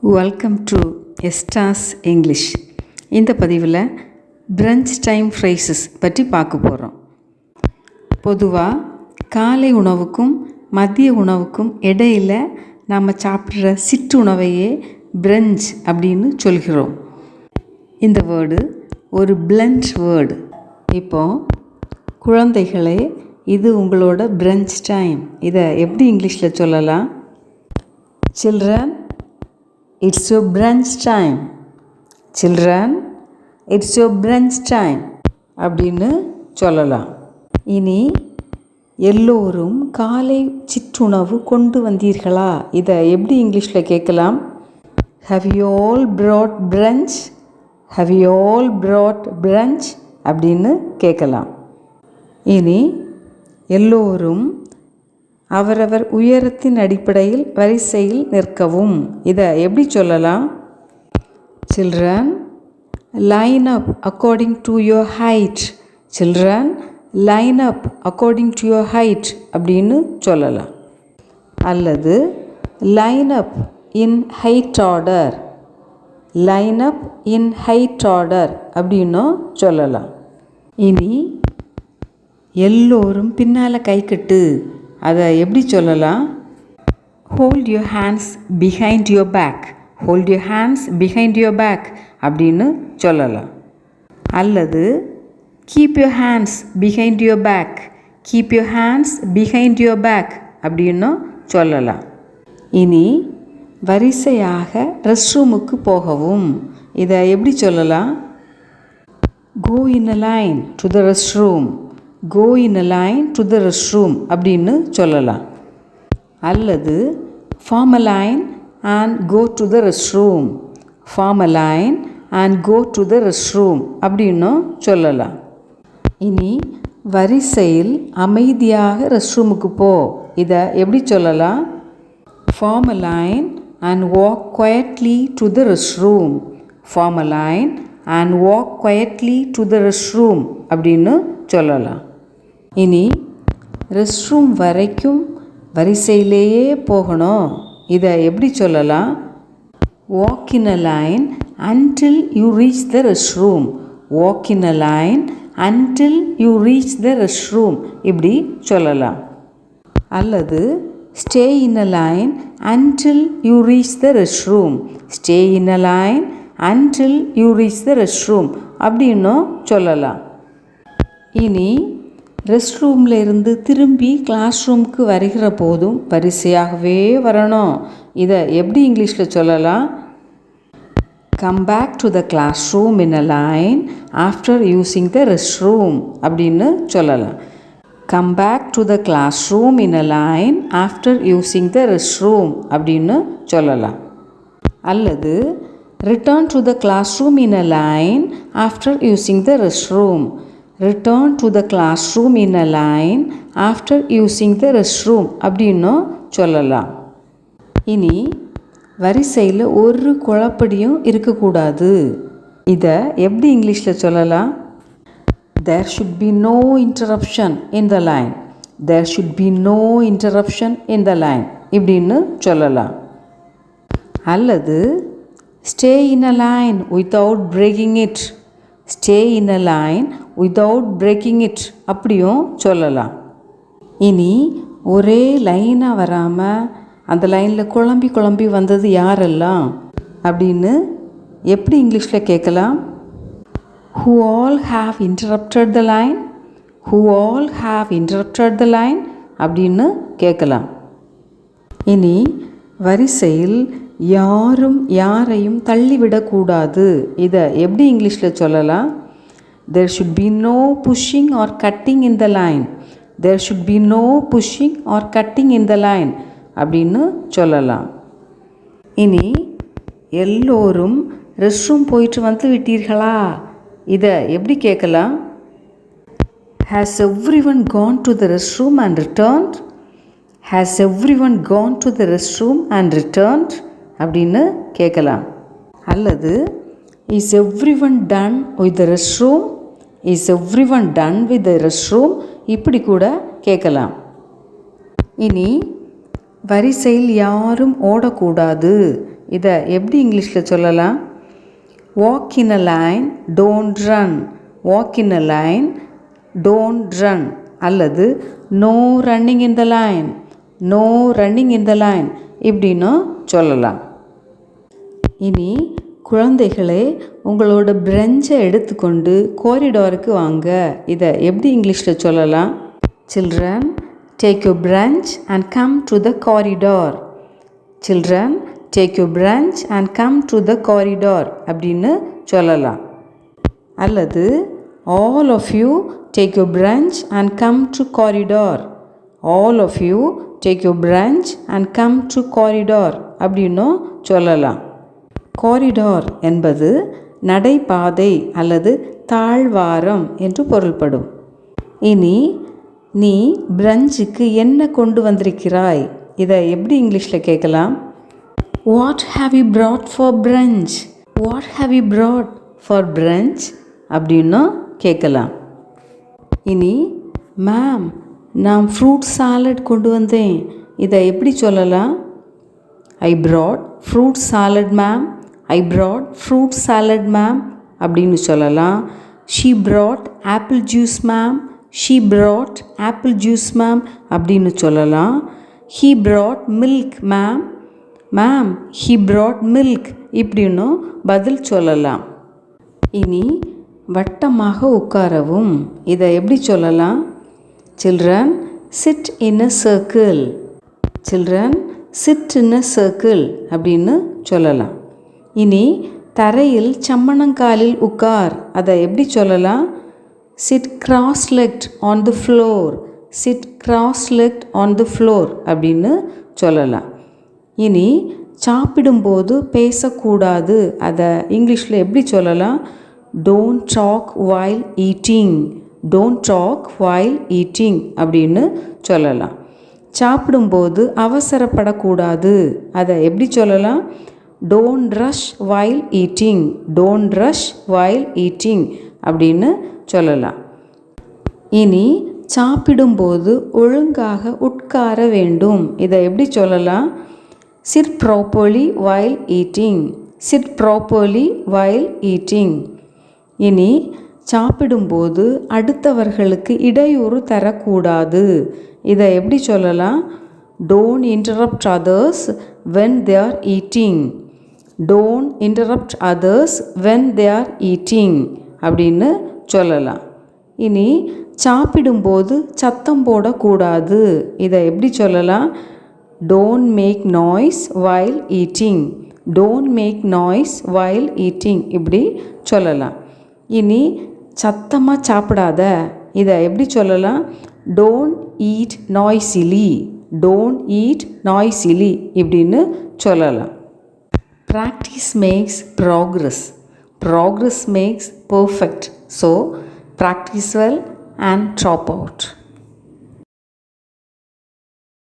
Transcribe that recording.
Welcome to எஸ்டாஸ் English. இந்த பதிவில் French time phrases பற்றி பார்க்க போகிறோம். பொதுவாக காலை உணவுக்கும் மதிய உணவுக்கும் இடையில் நாம் சாப்பிட்ற சிற்றுணவையே பிரஞ்ச் அப்படின்னு சொல்கிறோம். இந்த வேர்டு ஒரு பிளண்ட் வேர்டு. இப்போது குழந்தைகளே, இது உங்களோட பிரஞ்ச் டைம். இதை எப்படி இங்கிலீஷில் சொல்லலாம்? Children, it's your brunch time. Children, it's your brunch time அப்படின்னு சொல்லலாம். இனி எல்லோரும் காலை சிற்றுணவு கொண்டு வந்தீர்களா? இதை எப்படி இங்கிலீஷில் கேட்கலாம்? Have you all brought brunch? Have you all brought brunch அப்படின்னு கேட்கலாம். இனி எல்லோரும் அவரவர் உயரத்தின் அடிப்படையில் வரிசையில் நிற்கவும். இதை எப்படி சொல்லலாம்? Children, line up according to your height. Children, line up according to your height அப்படின்னு சொல்லலாம். அல்லது line up in height order. Line up in height order அப்படின்னும் சொல்லலாம். இனி எல்லோரும் பின்னால் கை கட்டு. அதை எப்படி சொல்லலாம்? Hold your hands behind your back. Hold your hands behind your back அப்படின்னு சொல்லலாம். அல்லது keep your hands behind your back. Keep your hands behind your back அப்படின்னும் சொல்லலாம். இனி வரிசையாக ரெஸ்ட் ரூமுக்கு போகவும். இதை எப்படி சொல்லலாம்? Go in a line to the rest room. Go in a line to the rest room அப்படின்னு சொல்லலாம். அல்லது form a line and go to the rest room. Form a line and go to the rest room அப்படின்னும் சொல்லலாம். இனி வரிசையில் அமைதியாக rest ரூமுக்கு போ. இதை எப்படி சொல்லலாம்? Form a line and walk quietly to the rest room. Form a line and walk quietly to the rest room அப்படின்னு சொல்லலாம். இனி ரெஸ்ட் ரூம் வரைக்கும் வரிசையிலேயே போகணும். இதை எப்படி சொல்லலாம்? Walk in a line until you reach the rest room. Walk in a line until you reach the rest room இப்படி சொல்லலாம். அல்லது stay in a line until you reach the rest room. Stay in a line until you reach the rest room அப்படின்னும் சொல்லலாம். இனி rest ரூமில் இருந்து திரும்பி class ரூமுக்கு வருகிற போதும் வரிசையாகவே வரணும். இதை எப்படி இங்கிலீஷில் சொல்லலாம்? Come back to the classroom in a line after using the rest room அப்படின்னு சொல்லலாம். Come back to the classroom in a line after using the rest room அப்படின்னு சொல்லலாம். அல்லது return to the classroom in a line after using the rest room. Return to the classroom in a line after using the restroom அப்படின்னும் சொல்லலாம். இனி வரிசையில் ஒரு குழப்படியும் இருக்கக்கூடாது. இதை எப்படி இங்கிலீஷில் சொல்லலாம்? There should be no interruption in the line. There should be no interruption in the line இப்படின்னு சொல்லலாம். அல்லது stay in a line without breaking it. Stay in a line without breaking it அப்படியும் சொல்லலாம். இனி ஒரே லைனாக வராமல் அந்த லைனில் குழம்பி வந்தது யாரெல்லாம் அப்படின்னு எப்படி இங்கிலீஷில் கேட்கலாம்? Who all have interrupted the line? Who all have interrupted the line அப்படின்னு கேட்கலாம். இனி வரிசையில் யாரும் யாரையும் தள்ளிவிடக்கூடாது. இதை எப்படி இங்கிலீஷில் சொல்லலாம்? There should be no pushing or cutting in the line. There should be no pushing or cutting in the line அப்படின்னு சொல்லலாம். இனி எல்லோரும் ரெஸ்ட் ரூம் போயிட்டு வந்து விட்டீர்களா? இதை எப்படி கேட்கலாம்? Has everyone gone to the restroom and returned? Has everyone gone to the restroom and returned அப்படின்னு கேட்கலாம். அல்லது is everyone done with the restroom? Is everyone done with the restroom இப்படி கூட கேட்கலாம். இனி வரிசையில் யாரும் ஓடக்கூடாது. இதை எப்படி இங்கிலீஷில் சொல்லலாம்? Walk in a line, don't run. Walk in a line, don't run. அல்லது no running in the line, no running in the line இப்படின்னும் சொல்லலாம். இனி குழந்தைகளே, உங்களோட பிரஞ்சை எடுத்துக்கொண்டு காரிடாருக்கு வாங்க. இதை எப்படி இங்கிலீஷில் சொல்லலாம்? Children, take your branch and come to the corridor. Children, take your branch and come to the corridor அப்படின்னு சொல்லலாம். அல்லது all of you take your branch and come to corridor. All of you take your branch and come to corridor அப்படின்னும் சொல்லலாம். Corridor என்பது நடைபாதை அல்லது தாழ்வாரம் என்று பொருள்படும். இனி நீ பிரஞ்சுக்கு என்ன கொண்டு வந்திருக்கிறாய்? இதை எப்படி இங்கிலீஷில் கேட்கலாம்? What have you brought for brunch? What have you brought for brunch அப்படின்னும் கேட்கலாம். இனி மேம், நான் ஃப்ரூட் சாலட் கொண்டு வந்தேன். இதை எப்படி சொல்லலாம்? I brought fruit salad ma'am. I brought fruit salad ma'am அப்படின்னு சொல்லலாம். She brought apple juice ma'am. She brought apple juice ma'am அப்படின்னு சொல்லலாம். He brought milk ma'am. Ma'am, he brought milk இப்படின்னு பதில் சொல்லலாம். இனி வட்டமாக உட்காரவும். இதை எப்படி சொல்லலாம்? Children, sit in a circle. Children, sit in a circle அப்படின்னு சொல்லலாம். இனி தரையில் சம்மணங்காலில் உட்கார். அதை எப்படி சொல்லலாம்? Sit cross-legged on the floor. Chit cross-legged on the floor அப்படின்னு சொல்லலாம். இனி சாப்பிடும்போது பேசக்கூடாது. அதை இங்கிலீஷில் எப்படி சொல்லலாம்? Don't talk while eating. Don't talk while eating அப்படின்னு சொல்லலாம். சாப்பிடும்போது அவசரப்படக்கூடாது. அதை எப்படி சொல்லலாம்? Don't rush while eating. Don't rush while eating அப்படின்னு சொல்லலாம். இனி சாப்பிடும்போது ஒழுங்காக உட்கார வேண்டும். இதை எப்படி சொல்லலாம்? Sit properly while eating. Sit properly while eating. இனி சாப்பிடும்போது அடுத்தவர்களுக்கு இடையூறு தரக்கூடாது. இதை எப்படி சொல்லலாம்? Don't interrupt others when they are eating. Don't interrupt others when they are eating அப்படின்னு சொல்லலாம். இனி சாப்பிடும்போது சத்தம் போடக்கூடாது. இதை எப்படி சொல்லலாம்? Don't make noise while eating. Don't make noise while eating இப்படி சொல்லலாம். இனி சத்தமாக சாப்பிடாத. இதை எப்படி சொல்லலாம்? Don't eat noisily. Don't eat noisily இப்படின்னு சொல்லலாம். Practice makes progress. Progress makes perfect. So, practice well and drop out.